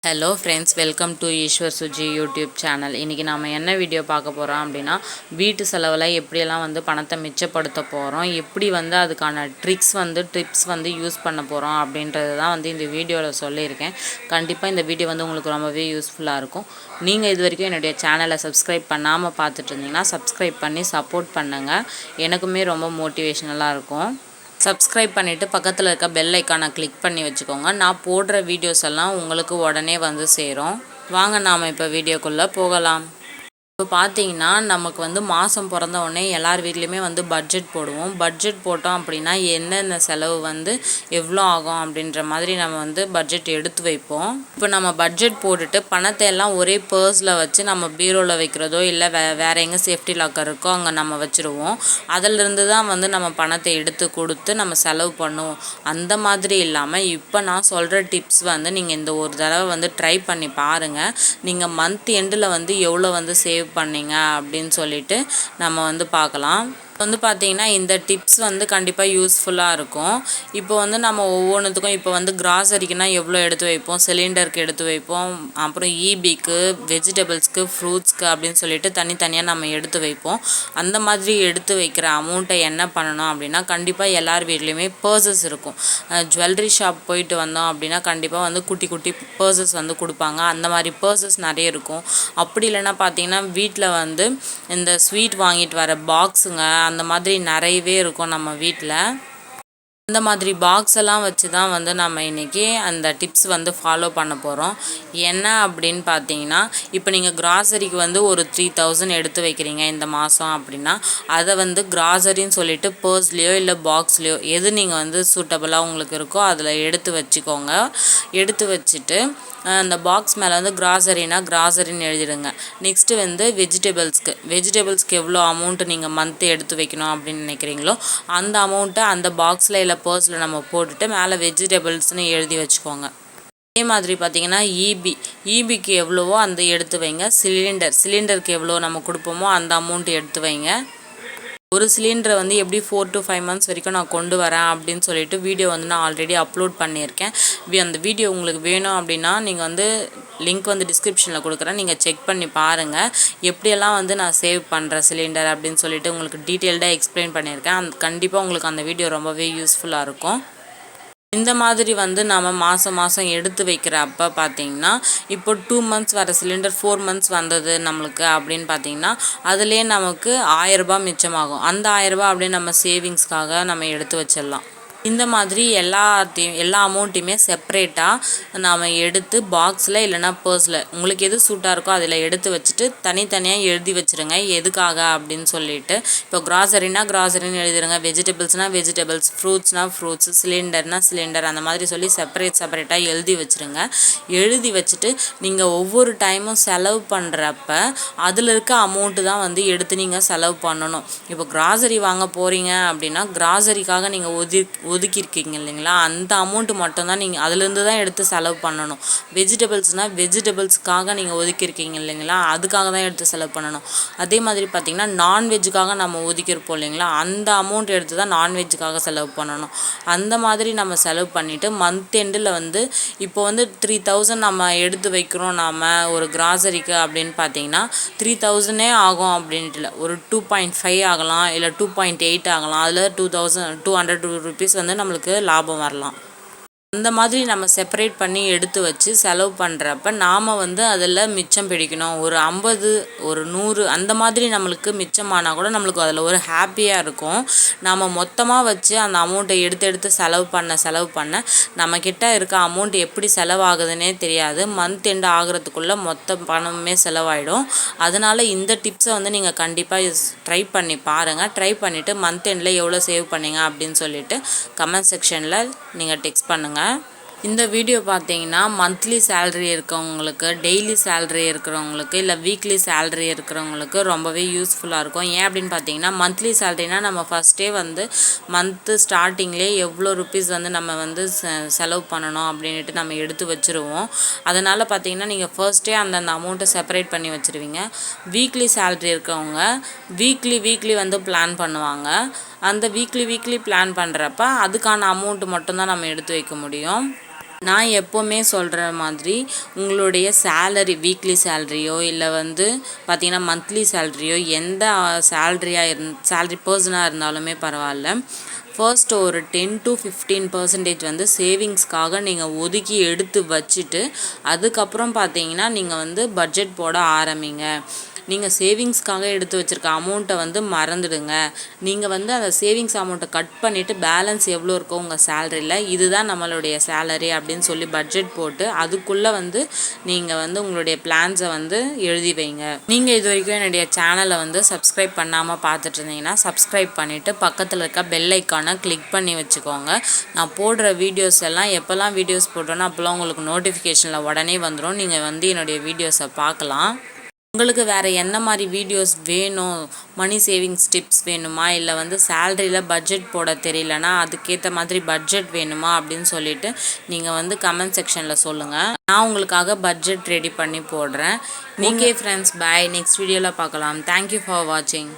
Hello friends, welcome to Eswar Suji YouTube channel. இன்றைக்கி நம்ம என்ன வீடியோ பார்க்க போகிறோம் அப்படின்னா, வீட்டு செலவில் எப்படியெல்லாம் பணத்தை மிச்சப்படுத்த போகிறோம், எப்படி அதுக்கான டிப்ஸ் யூஸ் பண்ண போகிறோம் அப்படின்றது தான் இந்த வீடியோவில் சொல்லியிருக்கேன். கண்டிப்பாக இந்த வீடியோ உங்களுக்கு ரொம்பவே யூஸ்ஃபுல்லாக இருக்கும். நீங்கள் இது வரைக்கும் என்னுடைய சேனலை சப்ஸ்கிரைப் பண்ணாமல் பார்த்துட்டு இருந்தீங்கன்னா சப்ஸ்கிரைப் பண்ணி சப்போர்ட் பண்ணுங்கள். எனக்குமே ரொம்ப மோட்டிவேஷ்னலாக இருக்கும். சப்ஸ்கிரைப் பண்ணிவிட்டு பக்கத்தில் இருக்க பெல் ஐக்கானை கிளிக் பண்ணி வச்சுக்கோங்க. நான் போடுற வீடியோஸ் எல்லாம் உங்களுக்கு உடனே சேரும். வாங்க நாம் இப்போ வீடியோக்குள்ளே போகலாம். இப்போ பார்த்தீங்கன்னா நமக்கு மாதம் பிறந்த உடனே எல்லார் வீட்லேயுமே பட்ஜெட் போடுவோம். பட்ஜெட் போட்டோம் அப்படின்னா என்னென்ன செலவு எவ்வளோ ஆகும் அப்படின்ற மாதிரி நம்ம பட்ஜெட் எடுத்து வைப்போம். இப்போ நம்ம பட்ஜெட் போட்டுட்டு பணத்தை எல்லாம் ஒரே பர்ஸில் வச்சு நம்ம பீரோவில் வைக்கிறதோ இல்லை வேறு எங்கே சேஃப்டி லாக்கர் இருக்கோ அங்கே நம்ம வச்சுருவோம். அதிலிருந்து தான் நம்ம பணத்தை எடுத்து கொடுத்து நம்ம செலவு பண்ணுவோம். அந்த மாதிரி இல்லாமல் இப்போ நான் சொல்கிற டிப்ஸ் நீங்கள் இந்த ஒரு தடவை ட்ரை பண்ணி பாருங்கள். நீங்கள் மந்த் எண்டில் எவ்வளோ சேவ் பண்ணீங்க அப்படின்னு சொல்லிட்டு நம்ம பார்க்கலாம். பார்த்தீங்கன்னா இந்த டிப்ஸ் கண்டிப்பாக யூஸ்ஃபுல்லாக இருக்கும். இப்போ நம்ம ஒவ்வொன்றுத்துக்கும் இப்போ கிராசரிக்குனா எவ்வளோ எடுத்து வைப்போம், சிலிண்டருக்கு எடுத்து வைப்போம், அப்புறம் ஈபிக்கு, வெஜிடபிள்ஸ்க்கு, ஃப்ரூட்ஸ்க்கு அப்படின்னு சொல்லிட்டு தனித்தனியாக நம்ம எடுத்து வைப்போம். அந்த மாதிரி எடுத்து வைக்கிற அமௌண்ட்டை என்ன பண்ணணும் அப்படின்னா, கண்டிப்பாக எல்லார் வீட்லேயுமே பர்சஸ் இருக்கும். ஜுவல்லரி ஷாப் போயிட்டு வந்தோம் அப்படின்னா கண்டிப்பாக குட்டி குட்டி பர்சஸ் கொடுப்பாங்க. அந்த மாதிரி பர்சஸ் நிறைய இருக்கும். அப்படி இல்லைன்னா பார்த்தீங்கன்னா வீட்டில் இந்த ஸ்வீட் வாங்கிட்டு வர பாக்ஸுங்க அந்த மாதிரி நிறையவே இருக்கும் நம்ம வீட்டில். இந்த மாதிரி பாக்ஸ் எல்லாம் வச்சு தான் நம்ம இன்றைக்கி அந்த டிப்ஸ் ஃபாலோ பண்ண போகிறோம். என்ன அப்படின்னு பார்த்தீங்கன்னா, இப்போ நீங்கள் கிராசரிக்கு ஒரு 3000 எடுத்து வைக்கிறீங்க இந்த மாதம் அப்படின்னா, அதை கிராசரின்னு சொல்லிட்டு பர்ஸ்லேயோ இல்லை பாக்ஸ்லேயோ எது நீங்கள் சூட்டபுளாக உங்களுக்கு இருக்கோ அதில் எடுத்து வச்சுக்கோங்க. எடுத்து வச்சுட்டு அந்த பாக்ஸ் மேலே கிராசரினா கிராசரின்னு எழுதிடுங்க. நெக்ஸ்ட்டு வெஜிடபிள்ஸ்க்கு எவ்வளோ அமௌண்ட்டு நீங்கள் மந்த்து எடுத்து வைக்கணும் அப்படின்னு நினைக்கிறீங்களோ அந்த அமௌண்ட்டை அந்த பாக்ஸில் இல்லை பர்ஸில் நம்ம போட்டுட்டு மேலே வெஜிடபிள்ஸ்னு எழுதி வச்சுக்கோங்க. அதே மாதிரி பார்த்தீங்கன்னா ஈபிக்கு எவ்வளவோ அந்த எடுத்து வைங்க. சிலிண்டருக்கு எவ்வளோ நம்ம கொடுப்போமோ அந்த அமௌண்ட் எடுத்து வைங்க. ஒரு சிலிண்டரை எப்படி 4 to 5 months வரைக்கும் நான் கொண்டு வரேன் அப்படின்னு சொல்லிட்டு வீடியோ நான் ஆல்ரெடி அப்லோட் பண்ணியிருக்கேன். அந்த வீடியோ உங்களுக்கு வேணும் அப்படின்னா நீங்கள் லிங்க் டிஸ்கிரிப்ஷனில் கொடுக்குறேன், நீங்கள் செக் பண்ணி பாருங்கள். எப்படியெல்லாம் நான் சேவ் பண்ணுறேன் சிலிண்டர் அப்படின்னு சொல்லிட்டு உங்களுக்கு டீட்டெயில்டாக எக்ஸ்பிளைன் பண்ணியிருக்கேன். கண்டிப்பாக உங்களுக்கு அந்த வீடியோ ரொம்பவே யூஸ்ஃபுல்லாக இருக்கும். இந்த மாதிரி நம்ம மாதம் எடுத்து வைக்கிறப்ப பார்த்தீங்கன்னா, இப்போ 2 months வர சிலிண்டர் 4 months வந்தது நம்மளுக்கு அப்படின்னு பார்த்தீங்கன்னா, அதுலேயே நமக்கு 1000 ரூபாய் மிச்சமாகும். அந்த 1000 ரூபாய் அப்படியே நம்ம சேவிங்ஸ்க்காக நம்ம எடுத்து வச்சிடலாம். இந்த மாதிரி எல்லா அமௌண்ட்டையுமே செப்பரேட்டாக நாம் எடுத்து பாக்ஸில் இல்லைனா பர்ஸில் உங்களுக்கு எது சூட்டாக இருக்கோ அதில் எடுத்து வச்சுட்டு தனித்தனியாக எழுதி வச்சுருங்க. எதுக்காக அப்படின்னு சொல்லிட்டு, இப்போ கிராசரின்னு எழுதிடுங்க, வெஜிடபிள்ஸ்னால் வெஜிடபிள்ஸ், ஃப்ரூட்ஸ்னால் ஃப்ரூட்ஸ், சிலிண்டர்னால் சிலிண்டர், அந்த மாதிரி சொல்லி செப்பரேட்டாக எழுதி வச்சுருங்க. எழுதி வச்சுட்டு நீங்கள் ஒவ்வொரு டைமும் செலவு பண்ணுறப்ப அதில் இருக்க அமௌண்ட்டு தான் எடுத்து நீங்கள் செலவு பண்ணணும். இப்போ கிராசரி வாங்க போகிறீங்க அப்படின்னா கிராசரிக்காக நீங்கள் ஒதுக்கியிருக்கீங்க இல்லைங்களா, அந்த அமௌண்ட்டு மட்டும்தான் நீங்கள் அதுலேருந்து தான் எடுத்து செலவு பண்ணணும். வெஜிடபிள்ஸ்னால் வெஜிடபிள்ஸுக்காக நீங்கள் ஒதுக்கியிருக்கீங்க இல்லைங்களா, அதுக்காக தான் எடுத்து செலவு பண்ணணும். அதே மாதிரி பார்த்திங்கன்னா நான்வெஜ்ஜுக்காக நம்ம ஒதுக்கியிருப்போம் இல்லைங்களா, அந்த அமௌண்ட் எடுத்து தான் நான்வெஜ்ஜுக்காக செலவு பண்ணணும். அந்த மாதிரி நம்ம செலவு பண்ணிவிட்டு மந்த் எண்டில் இப்போ 3000 நம்ம எடுத்து வைக்கிறோம் நாம் ஒரு கிராசரிக்கு அப்படின்னு பார்த்தீங்கன்னா 3000 ஆகும் அப்படின்ட்டு இல்லை, ஒரு 2.5 ஆகலாம், இல்லை 2.8 ஆகலாம். அதில் 200 rupees நம்மளுக்கு லாபம் வரலாம். அந்த மாதிரி நம்ம செப்பரேட் பண்ணி எடுத்து வச்சு செலவு பண்ணுறப்ப நாம் அதில் மிச்சம் பிடிக்கணும். ஒரு 50, ஒரு 100 அந்த மாதிரி நம்மளுக்கு மிச்சமானால் கூட நம்மளுக்கு அதில் ஒரு ஹாப்பியாக இருக்கும். நாம் மொத்தமாக வச்சு அந்த அமௌண்ட்டை எடுத்து செலவு பண்ண நம்மக்கிட்ட இருக்க அமௌண்ட் எப்படி செலவாகுதுன்னே தெரியாது. மந்த் எண்ட் ஆகிறதுக்குள்ளே மொத்த பணமுமே செலவாயிடும். அதனால் இந்த டிப்ஸை நீங்கள் கண்டிப்பாக ட்ரை பண்ணி பாருங்கள். ட்ரை பண்ணிவிட்டு மந்த் எண்டில் எவ்வளோ சேவ் பண்ணீங்க அப்படின்னு சொல்லிட்டு கமெண்ட் செக்ஷனில் நீங்கள் டெக்ஸ்ட் பண்ணுங்கள். இந்த வீடியோ பார்த்தீங்கன்னா மந்த்லி சேலரி இருக்கிறவங்களுக்கு, டெய்லி சேலரி இருக்கிறவங்களுக்கு, இல்லை வீக்லி சேலரி இருக்கிறவங்களுக்கு ரொம்பவே யூஸ்ஃபுல்லாக இருக்கும். ஏன் அப்படின்னு பார்த்தீங்கன்னா, மந்த்லி சேலரினா நம்ம ஃபஸ்ட்டே மந்த்து ஸ்டார்டிங்லேயே எவ்வளோ ருப்பீஸ் நம்ம செலவு பண்ணணும் அப்படின்ட்டு நம்ம எடுத்து வச்சுருவோம். அதனால் பார்த்தீங்கன்னா நீங்கள் ஃபர்ஸ்ட்டே அந்தந்த அமௌண்ட்டை செப்பரேட் பண்ணி வச்சுருவீங்க. வீக்லி சேலரி இருக்கவங்க வீக்லி பிளான் பண்ணுவாங்க. அந்த வீக்லி பிளான் பண்ணுறப்ப அதுக்கான அமௌண்ட்டு மட்டும்தான் நம்ம எடுத்து வைக்க முடியும். நான் எப்போவுமே சொல்கிற மாதிரி உங்களுடைய சேலரி வீக்லி சேலரியோ இல்லை வந்து பார்த்திங்கன்னா மந்த்லி சேலரியோ எந்த சேலரி பர்சனாக இருந்தாலுமே பரவாயில்ல, ஃபர்ஸ்ட் ஒரு 10 to 15% வந்து சேவிங்ஸ்க்காக நீங்கள் ஒதுக்கி எடுத்து வச்சுட்டு அதுக்கப்புறம் பார்த்தீங்கன்னா நீங்கள் வந்து பட்ஜெட் போட ஆரம்பிங்க. நீங்கள் சேவிங்ஸ்க்காக எடுத்து வச்சுருக்க அமௌண்ட்டை வந்து மறந்துடுங்க. நீங்கள் வந்து அந்த சேவிங்ஸ் அமௌண்ட்டை கட் பண்ணிவிட்டு பேலன்ஸ் எவ்வளோ இருக்கோ உங்கள் சேலரியில் இதுதான் நம்மளுடைய சேலரி அப்படின்னு சொல்லி பட்ஜெட் போட்டு அதுக்குள்ளே வந்து நீங்கள் வந்து உங்களுடைய பிளான்ஸை வந்து எழுதி வைங்க. நீங்கள் இது வரைக்கும் என்னுடைய சேனலை வந்து சப்ஸ்கிரைப் பண்ணாமல் பார்த்துட்டு இருந்தீங்கன்னா சப்ஸ்கிரைப் பண்ணிவிட்டு பக்கத்தில் இருக்க பெல் ஐக்கானை கிளிக் பண்ணி வச்சுக்கோங்க. நான் போடுற வீடியோஸ் எல்லாம் எப்போல்லாம் வீடியோஸ் போடுறேன்னா அப்போல்லாம் உங்களுக்கு நோட்டிஃபிகேஷனில் உடனே வந்துடும். நீங்கள் வந்து என்னுடைய வீடியோஸை பார்க்கலாம். உங்களுக்கு வேறு என்ன மாதிரி வீடியோஸ் வேணும், மணி சேவிங்ஸ் டிப்ஸ் வேணுமா, இல்லை வந்து சேலரியில் பட்ஜெட் போட தெரியலனா அதுக்கேற்ற மாதிரி பட்ஜெட் வேணுமா அப்படின்னு சொல்லிட்டு நீங்கள் வந்து கமெண்ட் செக்ஷனில் சொல்லுங்கள். நான் உங்களுக்காக பட்ஜெட் ரெடி பண்ணி போடுறேன். Okay friends, by. நெக்ஸ்ட் வீடியோவில் பார்க்கலாம். தேங்க்யூ ஃபார் வாட்சிங்.